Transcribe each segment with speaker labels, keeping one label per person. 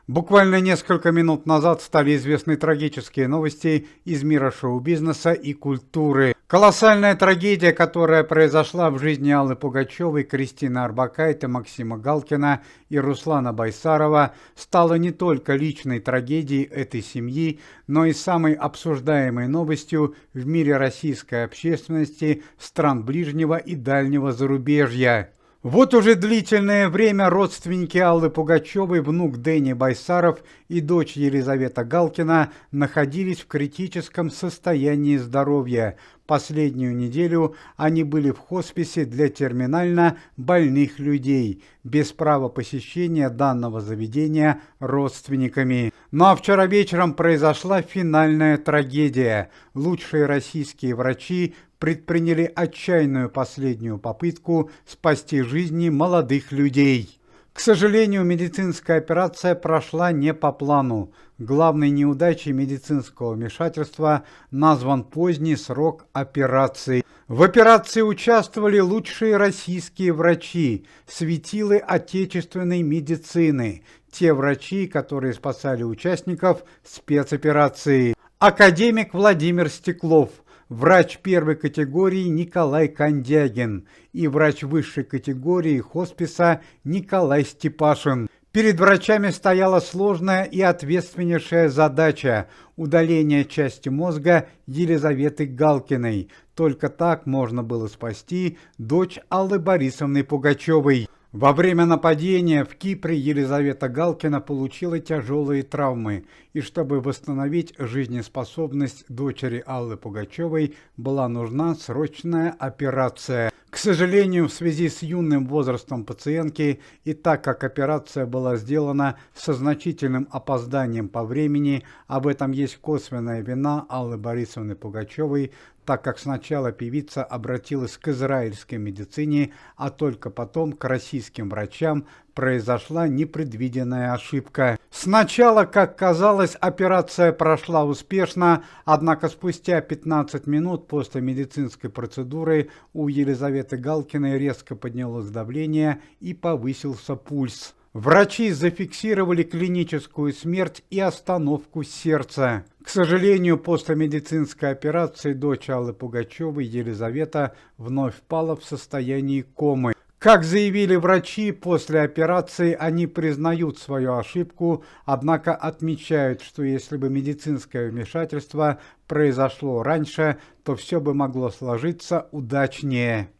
Speaker 1: Буквально несколько минут назад стали известны трагические новости из мира шоу-бизнеса и культуры. Колоссальная трагедия, которая произошла в жизни Аллы Пугачевой, Кристины Орбакайте, Максима Галкина и Руслана Байсарова, стала не только личной трагедией этой семьи, но и самой обсуждаемой новостью в мире российской общественности, стран ближнего и дальнего зарубежья. Вот уже длительное время родственники Аллы Пугачевой, внук Дэни Байсаров и дочь Елизавета Галкина находились в критическом состоянии здоровья. Последнюю неделю они были в хосписе для терминально больных людей, без права посещения данного заведения родственниками. Ну а вчера вечером произошла финальная трагедия. Лучшие российские врачи предприняли отчаянную последнюю попытку спасти жизни молодых людей. К сожалению, медицинская операция прошла не по плану. Главной неудачей медицинского вмешательства назван поздний срок операции. В операции участвовали лучшие российские врачи, светилы отечественной медицины, те врачи, которые спасали участников спецоперации. Академик Владимир Стеклов, врач первой категории Николай Кондягин и врач высшей категории хосписа Николай Степашин. Перед врачами стояла сложная и ответственнейшая задача – удаление части мозга Елизаветы Галкиной. Только так можно было спасти дочь Аллы Борисовны Пугачевой. Во время нападения в Кипре Елизавета Галкина получила тяжелые травмы, и чтобы восстановить жизнеспособность дочери Аллы Пугачевой, была нужна срочная операция. К сожалению, в связи с юным возрастом пациентки и так как операция была сделана со значительным опозданием по времени, об этом есть косвенная вина Аллы Борисовны Пугачевой, так как сначала певица обратилась к израильской медицине, а только потом к российским врачам, произошла непредвиденная ошибка. Сначала, как казалось, операция прошла успешно, однако спустя 15 минут после медицинской процедуры у Елизаветы Галкиной резко поднялось давление и повысился пульс. Врачи зафиксировали клиническую смерть и остановку сердца. К сожалению, после медицинской операции дочь Аллы Пугачевой, Елизавета, вновь впала в состояние комы. Как заявили врачи, после операции они признают свою ошибку, однако отмечают, что если бы медицинское вмешательство произошло раньше, то все бы могло сложиться удачнее.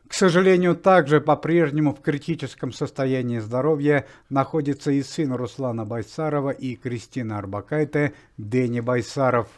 Speaker 1: К сожалению, также по-прежнему в критическом состоянии здоровья находится и сын Руслана Байсарова и Кристины Орбакайте Дэни Байсаров.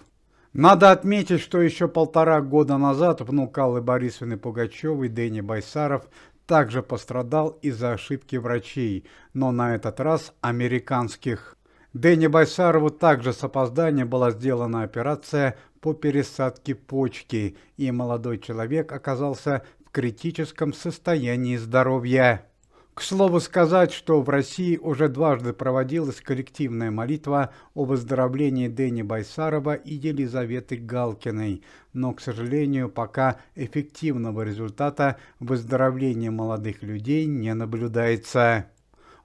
Speaker 1: Надо отметить, что еще 1,5 года назад внук Аллы Борисовны Пугачевой Дэни Байсаров также пострадал из-за ошибки врачей, но на этот раз американских. Дэни Байсарову также с опозданием была сделана операция по пересадке почки, и молодой человек оказался в критическом состоянии здоровья. К слову сказать, что в России уже дважды проводилась коллективная молитва о выздоровлении Дэни Байсарова и Елизаветы Галкиной, но, к сожалению, пока эффективного результата выздоровления молодых людей не наблюдается.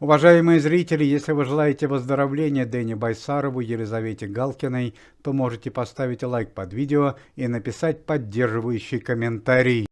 Speaker 1: Уважаемые зрители, если вы желаете выздоровления Дэни Байсарову и Елизавете Галкиной, то можете поставить лайк под видео и написать поддерживающий комментарий.